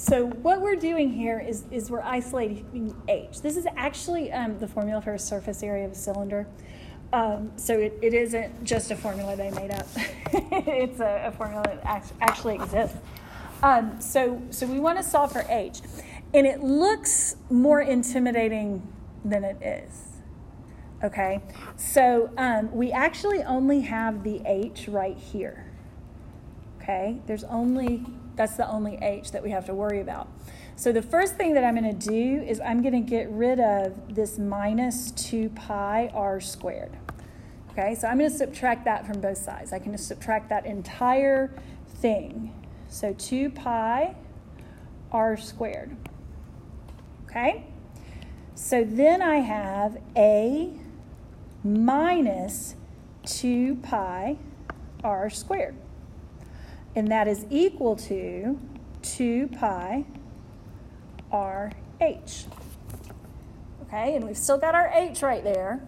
So what we're doing here is we're isolating h. This is actually the formula for a surface area of a cylinder. So it isn't just a formula they made up. It's a formula that actually exists. So we want to solve for h. And it looks more intimidating than it is. Okay? So we actually only have the h right here. Okay? That's the only h that we have to worry about. So the first thing that I'm going to do is I'm going to get rid of this minus 2 pi r squared. Okay, so I'm going to subtract that from both sides. I can just subtract that entire thing. So 2 pi r squared. Okay? So then I have a minus 2 pi r squared. And that is equal to 2 pi RH. Okay, and we've still got our h right there.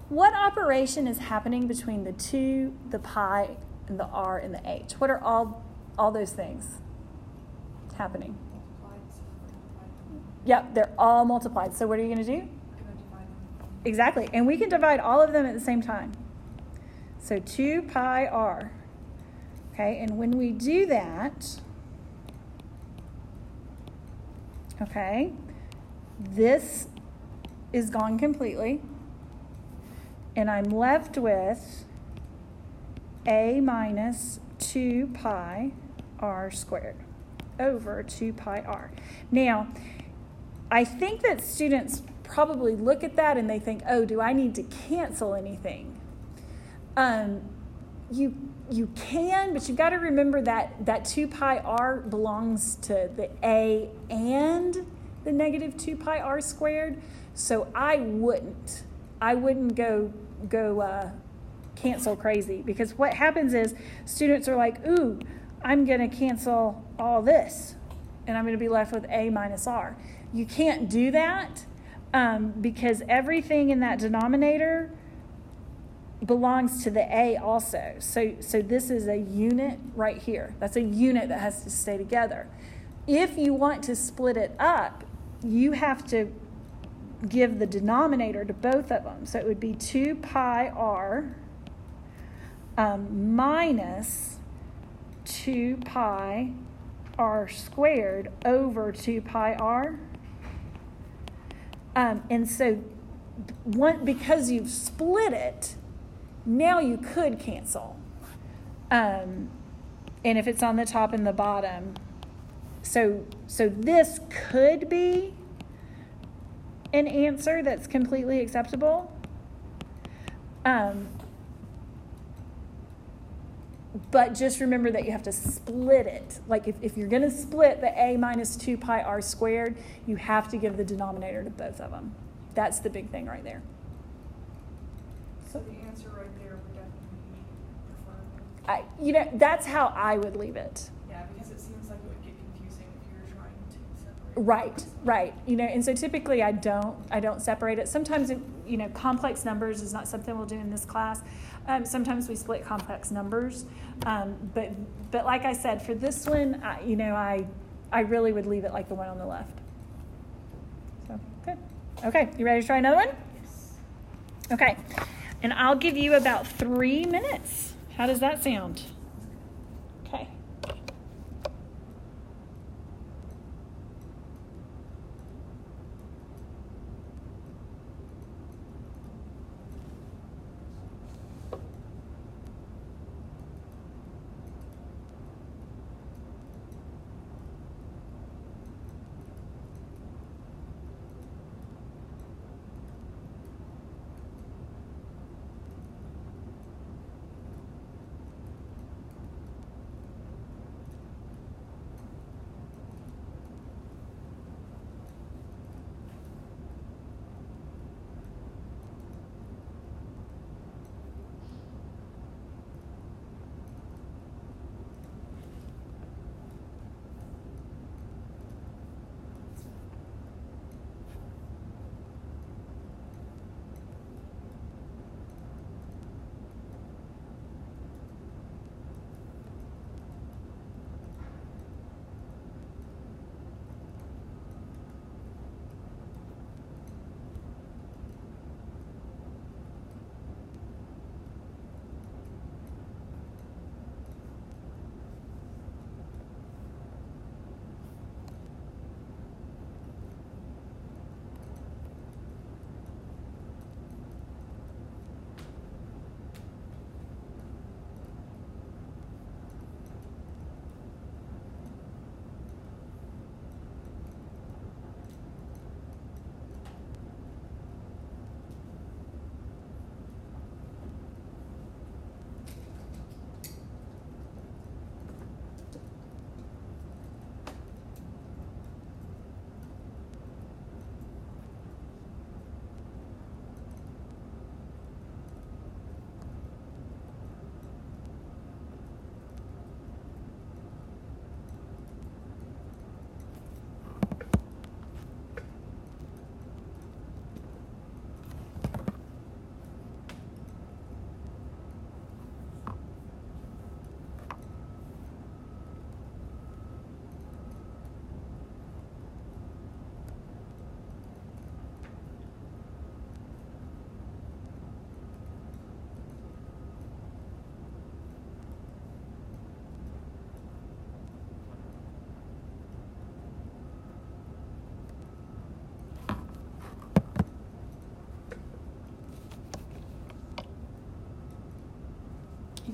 What operation is happening between the 2, the pi, and the r, and the h? What are all those things happening? Yep, they're all multiplied. So what are you going to do? Exactly, and we can divide all of them at the same time. So 2 pi r. Okay, and when we do that, okay, this is gone completely, and I'm left with a minus 2 pi r squared over 2 pi r. Now, I think that students probably look at that and they think, oh, do I need to cancel anything? You can, but you've got to remember that 2 pi r belongs to the a and the negative 2 pi r squared. So I wouldn't go cancel crazy, because what happens is students are like, ooh, I'm going to cancel all this, and I'm going to be left with a minus r. You can't do that because everything in that denominator belongs to the a also. So this is a unit right here. That's a unit that has to stay together. If you want to split it up, you have to give the denominator to both of them. So it would be 2 pi r minus 2 pi r squared over 2 pi r. And so because you've split it, now you could cancel. And if it's on the top and the bottom. So this could be an answer that's completely acceptable. But just remember that you have to split it. Like if you're going to split the a minus 2 pi r squared, you have to give the denominator to both of them. That's the big thing right there. So the answer right there would definitely be preferred. That's how I would leave it. Yeah, because it seems like it would get confusing if you were trying to separate. Right. And so typically I don't separate it. Sometimes complex numbers is not something we'll do in this class. Sometimes we split complex numbers, but like I said, for this one, I really would leave it like the one on the left. So good. Okay, you ready to try another one? Yes. Okay, and I'll give you about 3 minutes. How does that sound? Okay.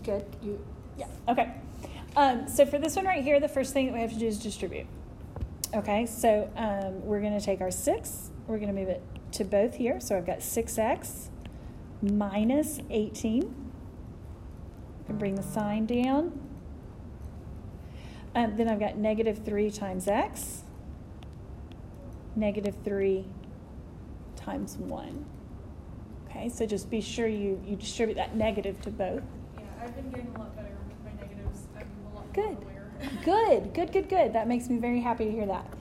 Good. Yeah. Okay. So for this one right here, the first thing that we have to do is distribute. Okay. So we're going to take our 6. We're going to move it to both here. So I've got 6x minus 18. And bring the sign down. Then I've got negative 3 times x. Negative 3 times 1. Okay, so just be sure you distribute that negative to both. Yeah, I've been getting a lot better with my negatives. I'm a lot Good. more aware. Good. That makes me very happy to hear that.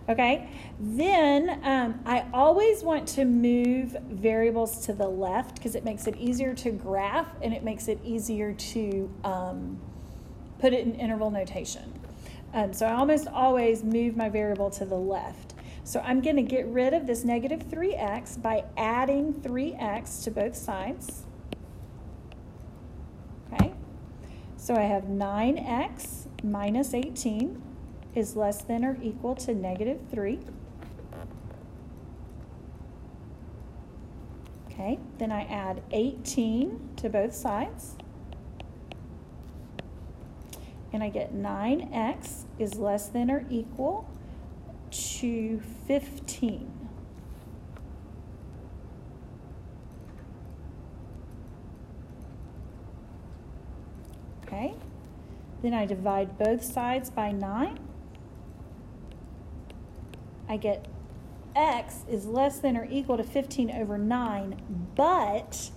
Okay, then I always want to move variables to the left because it makes it easier to graph and it makes it easier to put it in interval notation. So I almost always move my variable to the left. So I'm going to get rid of this negative 3x by adding 3x to both sides. Okay, so I have 9x minus 18 is less than or equal to negative 3. Okay, then I add 18 to both sides. And I get 9x is less than or equal to 15. Okay, then I divide both sides by 9. I get x is less than or equal to 15 over 9, but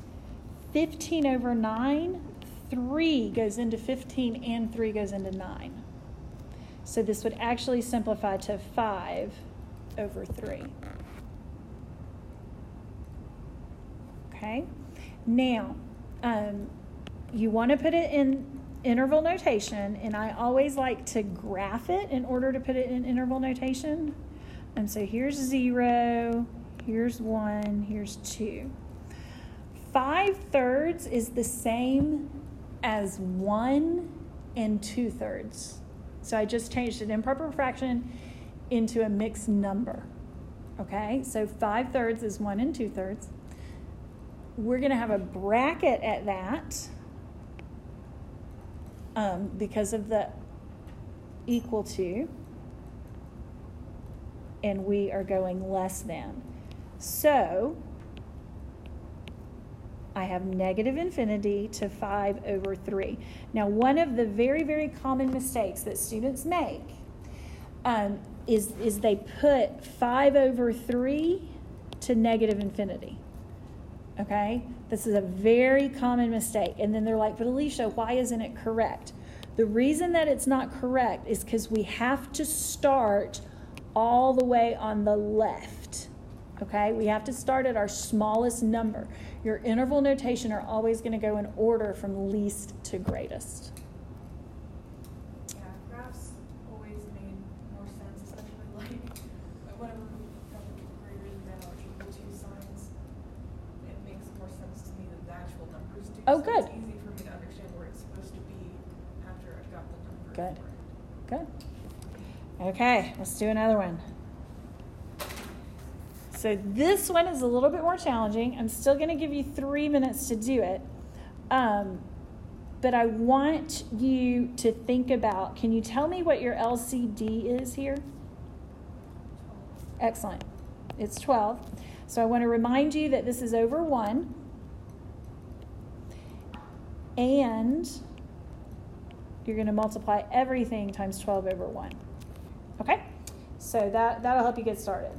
15 over 9, 3 goes into 15 and 3 goes into 9. So this would actually simplify to 5 over 3. Okay, now you want to put it in interval notation, and I always like to graph it in order to put it in interval notation. And so here's 0, here's 1, here's 2. 5/3 is the same as 1 2/3. So I just changed an improper fraction into a mixed number. Okay, so 5/3 is 1 2/3. We're going to have a bracket at that because of the equal to, and we are going less than. So I have negative infinity to 5 over 3. Now, one of the very, very common mistakes that students make is they put 5 over 3 to negative infinity. Okay? This is a very common mistake. And then they're like, but Alicia, why isn't it correct? The reason that it's not correct is because we have to start all the way on the left. Okay? We have to start at our smallest number. Your interval notation are always going to go in order from least to greatest. Yeah, graphs always made more sense, especially like whenever graders and algebra 2 signs, it makes more sense to me than the actual numbers do. Oh, so good. It's easy for me to understand where it's supposed to be after I've got the numbers. Good. for it. Good. Okay, let's do another one. So this one is a little bit more challenging. I'm still going to give you 3 minutes to do it. But I want you to think about, can you tell me what your LCD is here? Excellent. It's 12. So I want to remind you that this is over 1. And you're going to multiply everything times 12 over 1. Okay? So that'll help you get started.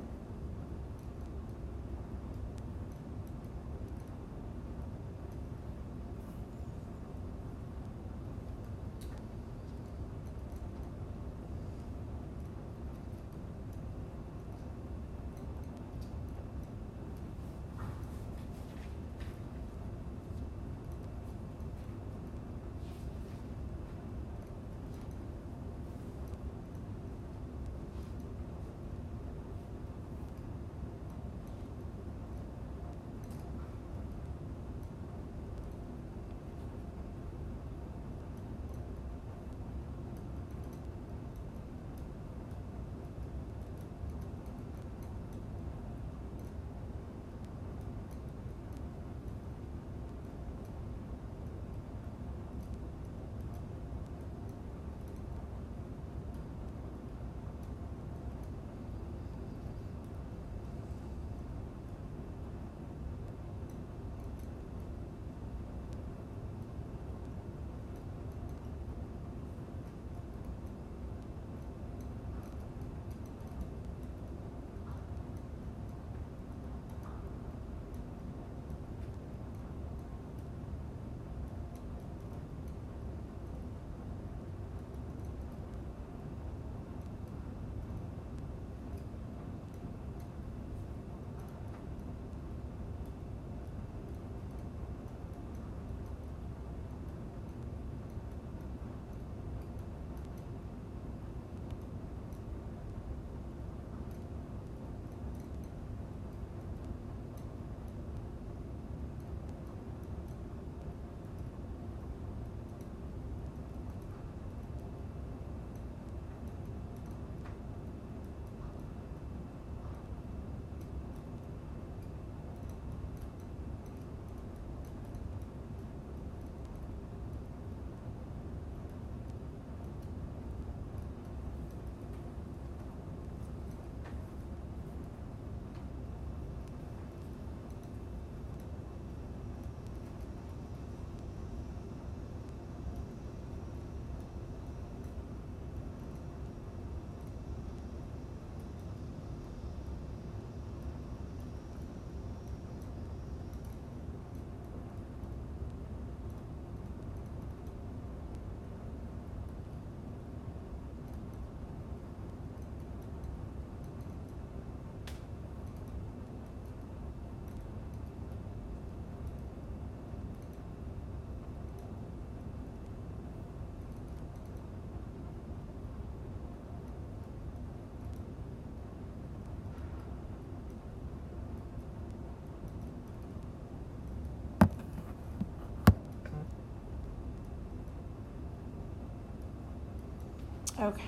Okay.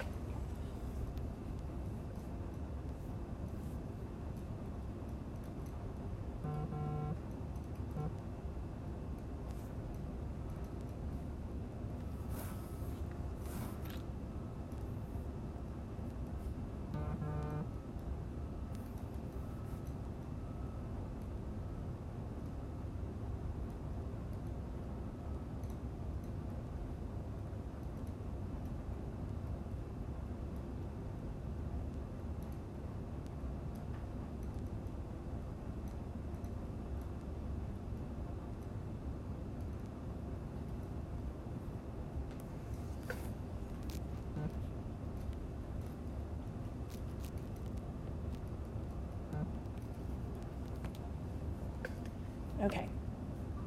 Okay,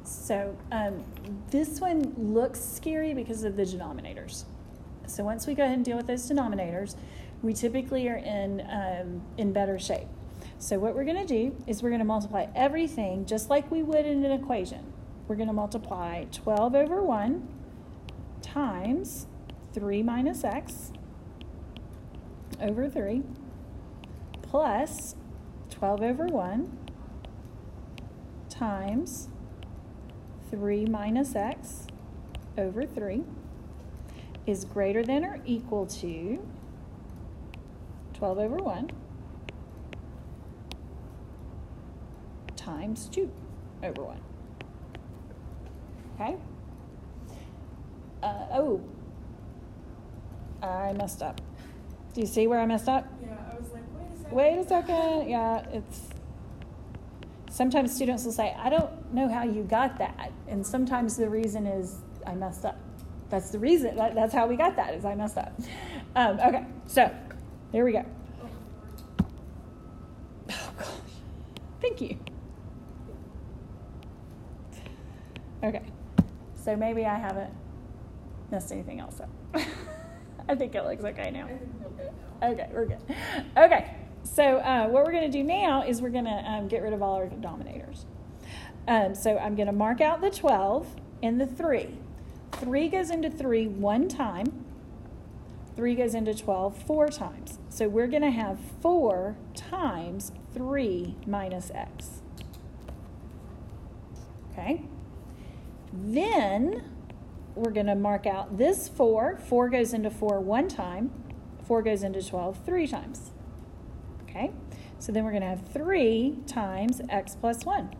so this one looks scary because of the denominators. So once we go ahead and deal with those denominators, we typically are in better shape. So what we're going to do is we're going to multiply everything just like we would in an equation. We're going to multiply 12 over 1 times 3 minus x over 3 plus 12 over 1 times 3 minus x over 3 is greater than or equal to 12 over 1 times 2 over 1. Okay? I messed up. Do you see where I messed up? Yeah, I was like, Wait a second. Yeah, sometimes students will say, I don't know how you got that. And sometimes the reason is I messed up. That's the reason. That's how we got that, is I messed up. Okay, so there we go. Oh, gosh. Thank you. Okay, so maybe I haven't messed anything else up. I think it looks okay now. Okay, we're good. Okay, so what we're going to do now is we're going to get rid of all our denominators. So I'm going to mark out the 12 and the 3. 3 goes into 3 one time. 3 goes into 12 4 times. So we're going to have 4 times 3 minus x. Okay? Then we're going to mark out this 4. 4 goes into 4 one time. 4 goes into 12 3 times. Okay? So then we're going to have 3 times x plus 1.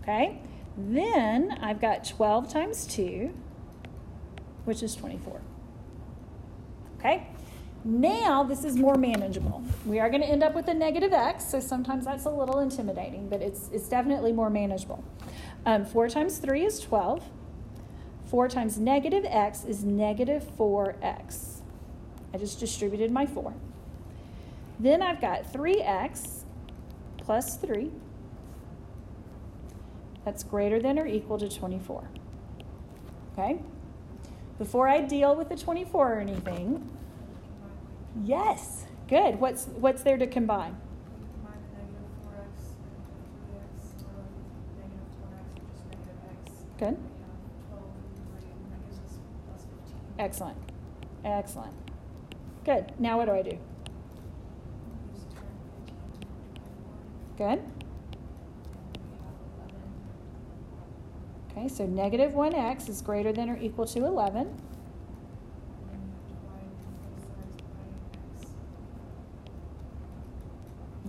Okay? Then I've got 12 times 2, which is 24. Okay? Now this is more manageable. We are going to end up with a negative x, so sometimes that's a little intimidating, but it's definitely more manageable. 4 times 3 is 12. 4 times negative x is negative 4x. I just distributed my 4. Then I've got 3x plus 3. That's greater than or equal to 24. Okay? Before I deal with the 24 or anything, yes, good. What's there to combine? Combine the negative 4x and 3x, or negative 1x, which is negative x. Good. We have 12 and 3, and that gives us plus 15. Excellent. Excellent. Good. Now what do I do? Use turn 15 to 24. Good. Okay, so negative 1x is greater than or equal to 11. And then divide both sides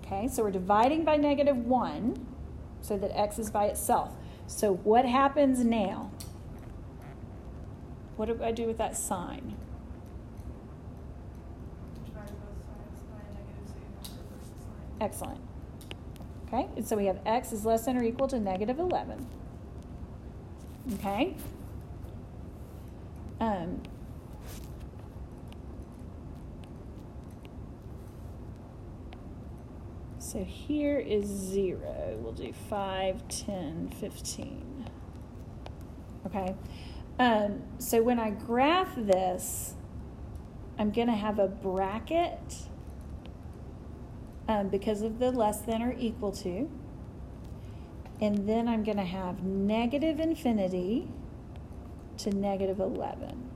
by x. Okay, so we're dividing by negative 1 so that x is by itself. So what happens now? What do I do with that sign? Divide both sides by a negative, so you have to reverse the sign. Excellent. Okay, and so we have x is less than or equal to negative 11. Okay? So here is 0. We'll do 5, 10, 15. Okay? So when I graph this, I'm going to have a bracket because of the less than or equal to. And then I'm going to have negative infinity to negative 11.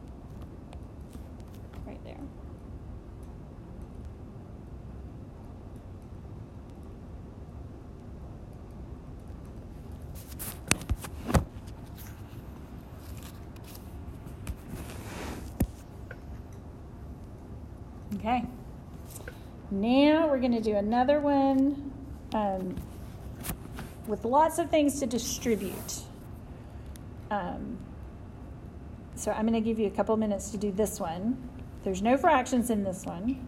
Okay. Now we're going to do another one with lots of things to distribute. So I'm going to give you a couple minutes to do this one. There's no fractions in this one.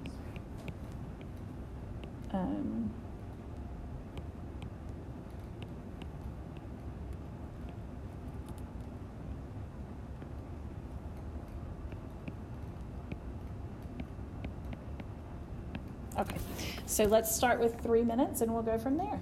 Okay, so let's start with 3 minutes and we'll go from there.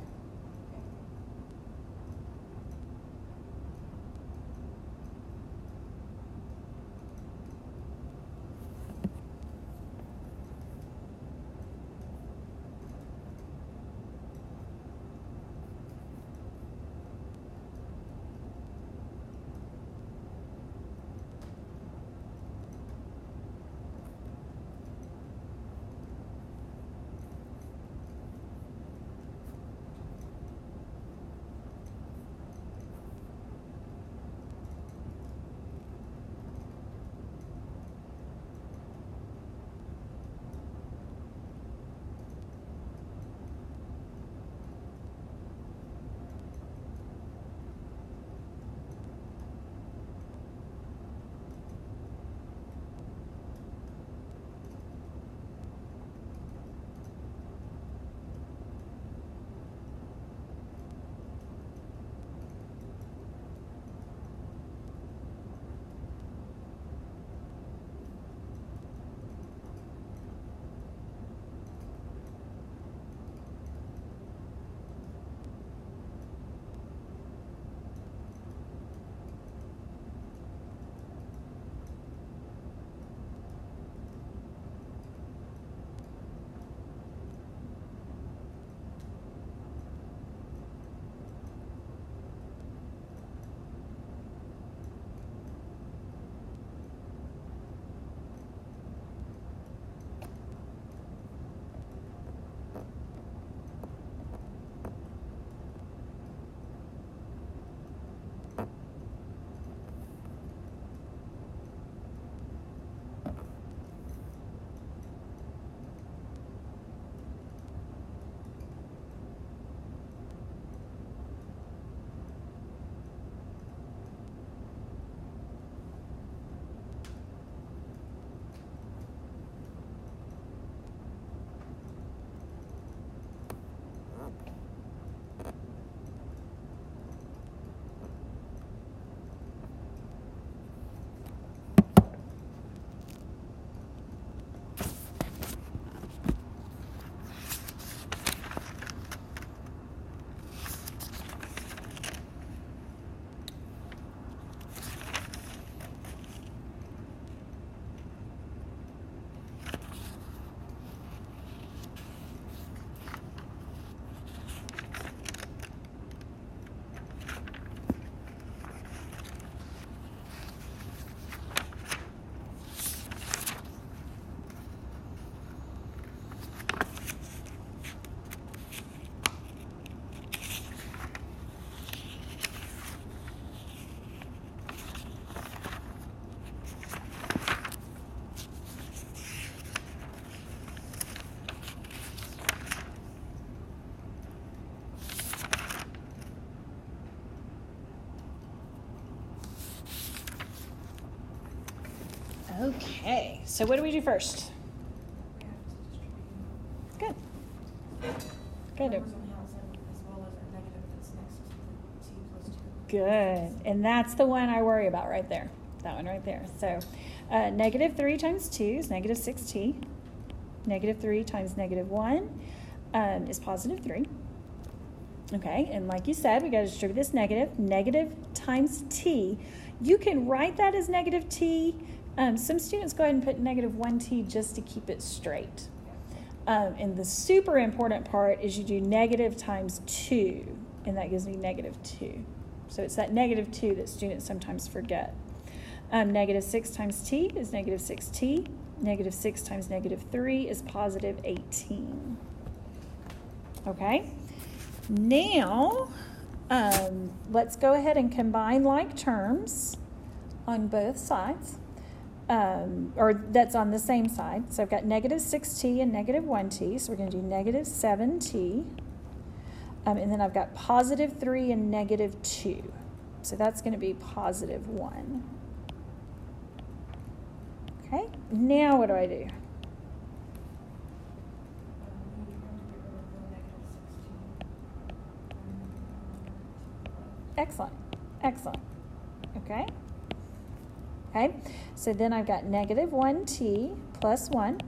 Okay, so what do we do first? Good. Good. Numbers on the outside as well as a negative that's next to the t plus 2. Good. And that's the one I worry about right there. That one right there. So negative 3 times 2 is negative 6t. Negative 3 times negative 1 is positive 3. Okay, and like you said, we got to distribute this negative. Negative times t. You can write that as negative t. Some students go ahead and put negative 1t just to keep it straight. And the super important part is you do negative times 2, and that gives me negative 2. So it's that negative 2 that students sometimes forget. Negative 6 times t is negative 6t. Negative 6 times negative 3 is positive 18. Okay? Now, let's go ahead and combine like terms on both sides. or that's on the same side. So I've got negative 6t and negative 1t. So we're going to do negative 7t. And then I've got positive 3 and negative 2. So that's going to be positive 1. Okay, now what do I do? Excellent, excellent. Okay. Okay, so then I've got negative 1t plus 1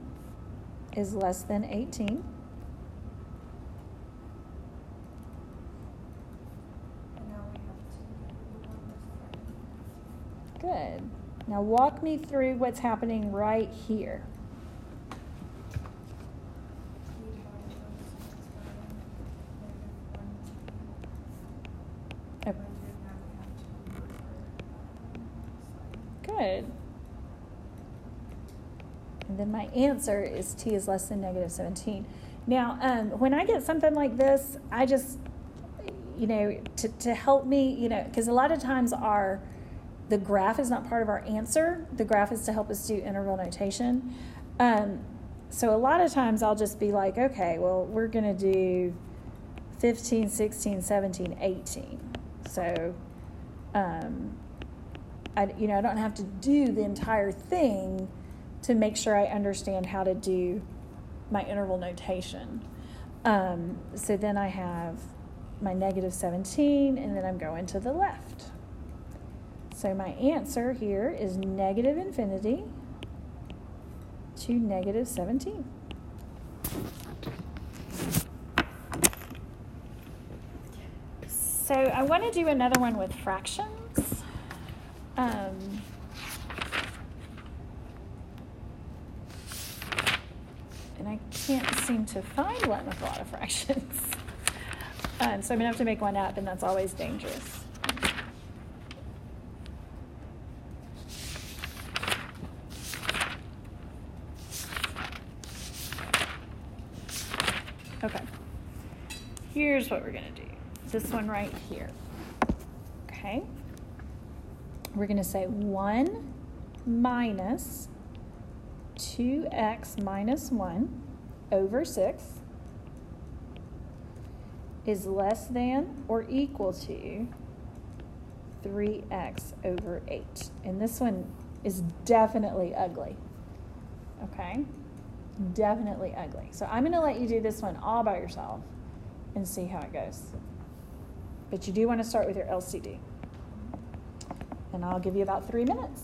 is less than 18. And now we have to Good. Now walk me through what's happening right here. Okay. Good. And then my answer is t is less than negative 17. Now, when I get something like this, I just, to help me, because a lot of times the graph is not part of our answer. The graph is to help us do interval notation. So a lot of times I'll just be like, okay, well, we're going to do 15, 16, 17, 18. So, I don't have to do the entire thing to make sure I understand how to do my interval notation. So then I have my negative 17, and then I'm going to the left. So my answer here is negative infinity to negative 17. So I want to do another one with fractions. And I can't seem to find one with a lot of fractions. So I'm going to have to make one up, and that's always dangerous. Okay. Here's what we're going to do. This one right here. Okay. We're going to say 1 minus 2x minus 1 over 6 is less than or equal to 3x over 8. And this one is definitely ugly. Okay? Definitely ugly. So I'm going to let you do this one all by yourself and see how it goes. But you do want to start with your LCD. And I'll give you about 3 minutes.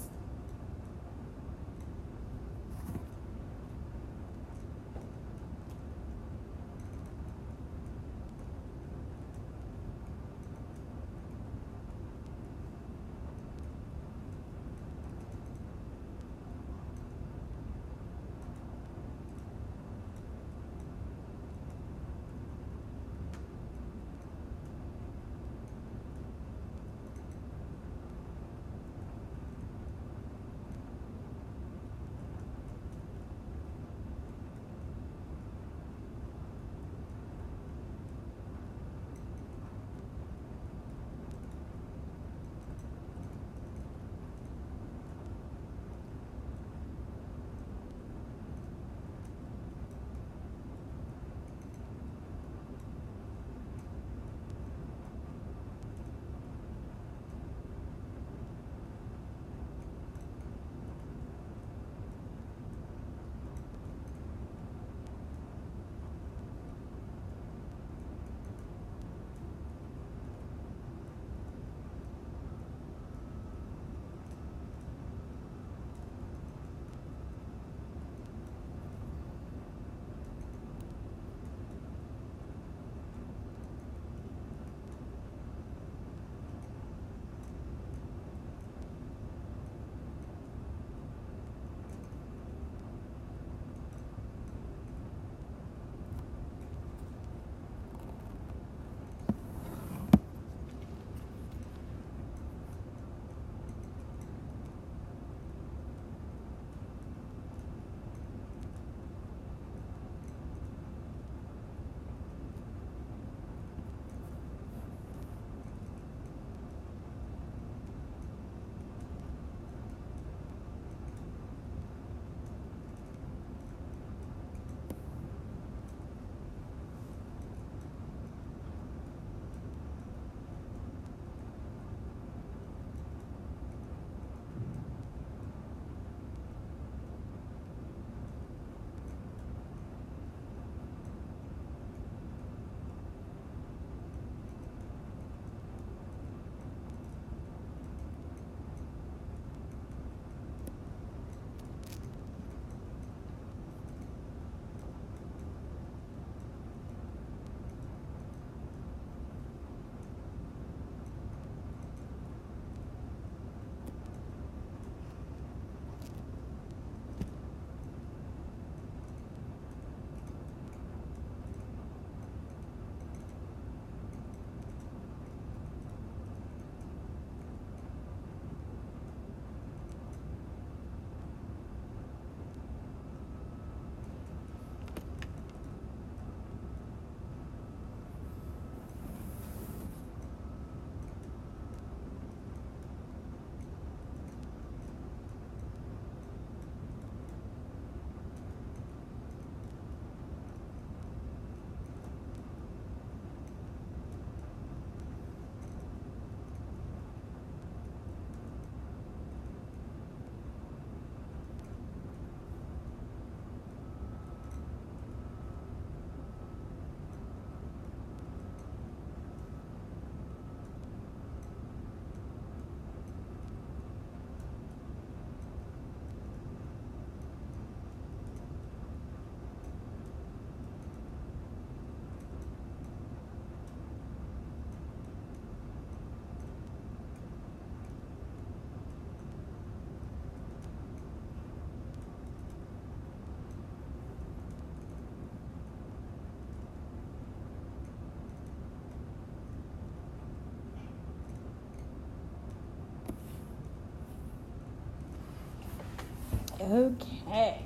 Okay,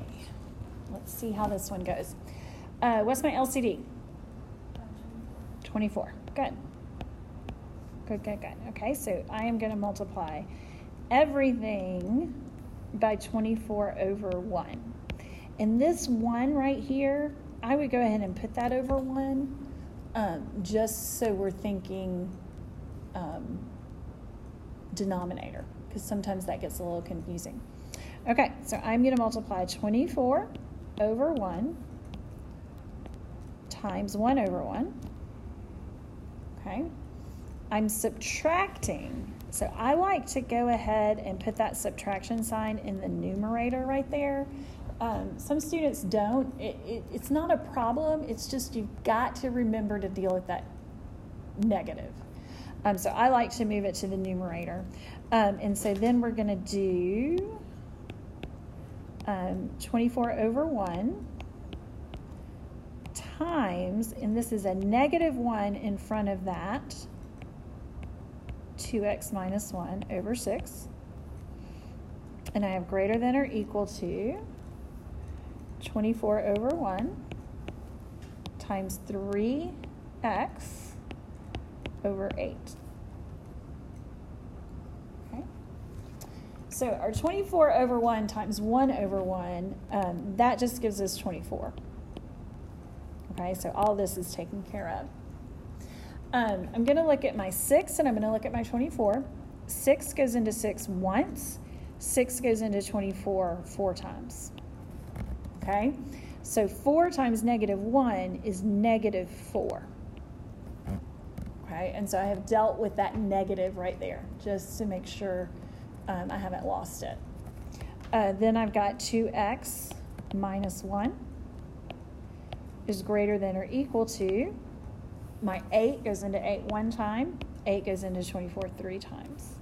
let's see how this one goes. What's my LCD? 24. Good. Good. Okay, so I am going to multiply everything by 24 over 1. And this 1 right here, I would go ahead and put that over 1, just so we're thinking denominator, because sometimes that gets a little confusing. Okay, so I'm going to multiply 24 over 1 times 1 over 1. Okay, I'm subtracting, so I like to go ahead and put that subtraction sign in the numerator right there. Some students don't. It's not a problem, it's just you've got to remember to deal with that negative. So I like to move it to the numerator. And so then we're going to do 24 over 1 times, and this is a negative 1 in front of that, 2x minus 1 over 6. And I have greater than or equal to 24 over 1 times 3x over 8. Okay. So our 24 over 1 times 1 over 1, that just gives us 24. Okay, so all this is taken care of. I'm going to look at my 6 and I'm going to look at my 24. 6 goes into 6 once. 6 goes into 24 4 times. Okay, so 4 times negative 1 is negative 4. Okay, and so I have dealt with that negative right there, just to make sure I haven't lost it. Then I've got 2x minus 1 is greater than or equal to, my 8 goes into 8 one time, 8 goes into 24 3 times.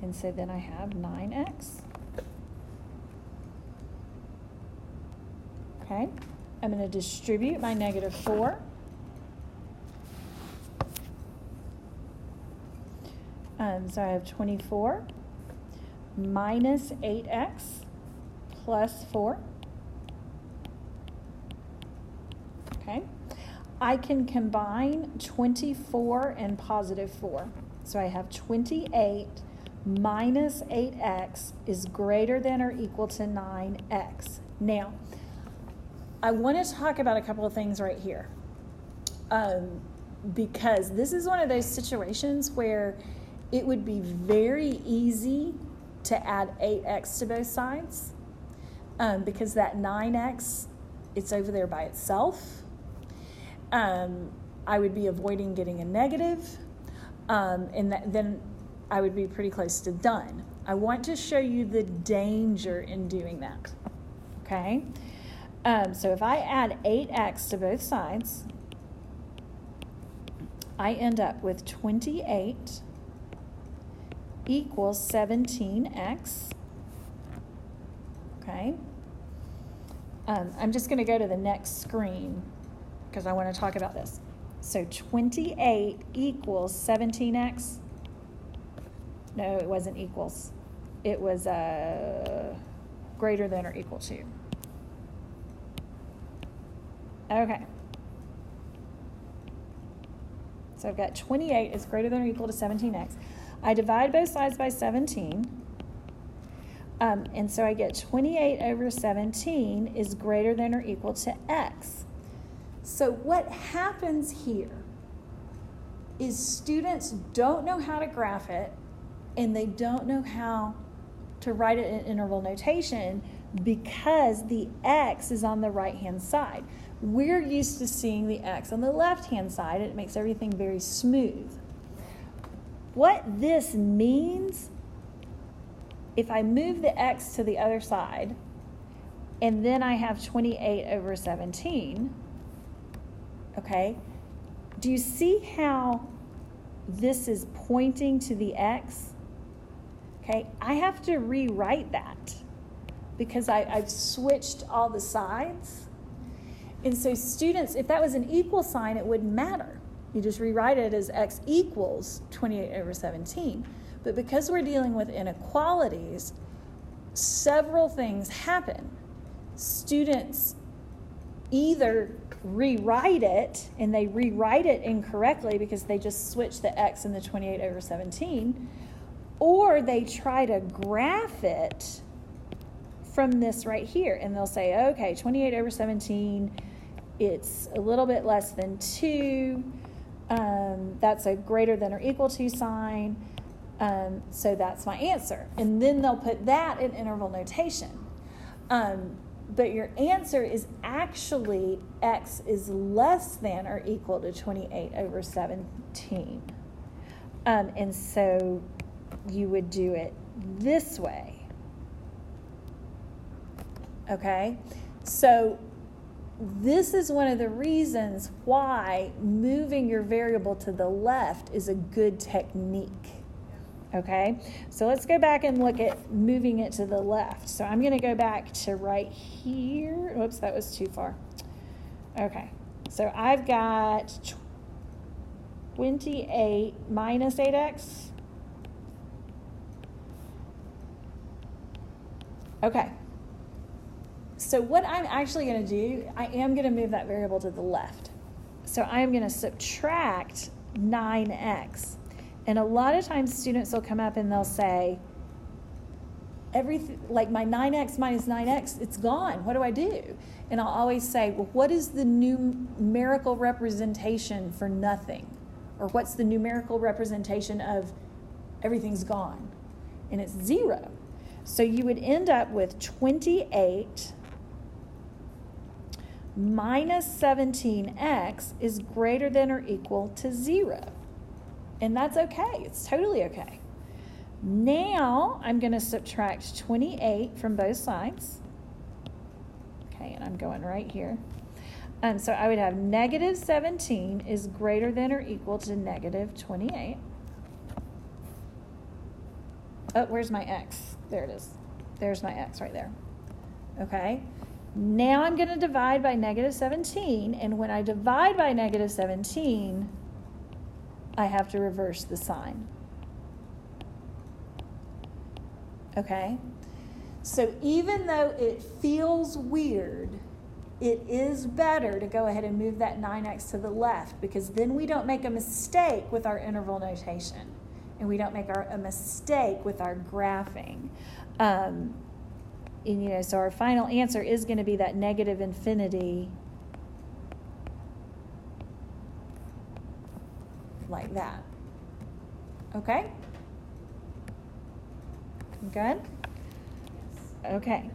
And so then I have 9x. Okay, I'm going to distribute my negative 4. So I have 24 minus 8x plus 4. Okay, I can combine 24 and positive 4. So I have 28 minus 8x is greater than or equal to 9x. Now, I want to talk about a couple of things right here, because this is one of those situations where it would be very easy to add 8x to both sides, because that 9x, it's over there by itself. I would be avoiding getting a negative, and then I would be pretty close to done. I want to show you the danger in doing that, okay? So if I add 8x to both sides, I end up with 28 equals 17x, okay? I'm just going to go to the next screen because I want to talk about this. So 28 equals 17x. No, it wasn't equals. It was greater than or equal to. Okay. So I've got 28 is greater than or equal to 17x. I divide both sides by 17. And so I get 28 over 17 is greater than or equal to x. So what happens here is students don't know how to graph it, and they don't know how to write it in interval notation because the x is on the right-hand side. We're used to seeing the x on the left-hand side, and it makes everything very smooth. What this means, if I move the x to the other side, and then I have 28 over 17, okay, do you see how this is pointing to the x? Okay, I have to rewrite that because I've switched all the sides. And so students, if that was an equal sign, it wouldn't matter. You just rewrite it as x equals 28 over 17. But because we're dealing with inequalities, several things happen. Students either rewrite it, and they rewrite it incorrectly because they just switch the x and the 28 over 17, or they try to graph it from this right here, and they'll say, okay, 28 over 17, it's a little bit less than 2, that's a greater than or equal to sign, so that's my answer. And then they'll put that in interval notation. But your answer is actually x is less than or equal to 28 over 17. And so you would do it this way. Okay? So this is one of the reasons why moving your variable to the left is a good technique. Okay, so let's go back and look at moving it to the left. So I'm going to go back to right here. Oops, that was too far. Okay, so I've got 28 minus 8x. Okay, so what I'm actually going to do, I am going to move that variable to the left. So I am going to subtract 9x. And a lot of times students will come up and they'll say, everything, like my 9x minus 9x, it's gone. What do I do? And I'll always say, well, what is the numerical representation for nothing? Or what's the numerical representation of everything's gone? And it's 0. So you would end up with 28 minus 17x is greater than or equal to 0. And that's okay. It's totally okay. Now I'm going to subtract 28 from both sides. Okay, and I'm going right here. So I would have negative 17 is greater than or equal to negative 28. Oh, where's my x? There it is. There's my x right there. Okay. Now I'm going to divide by negative 17. And when I divide by negative 17, I have to reverse the sign. Okay? So even though it feels weird, it is better to go ahead and move that 9x to the left, because then we don't make a mistake with our interval notation, and we don't make a mistake with our graphing. And so our final answer is going to be that negative infinity, like that. Okay? Good? Okay.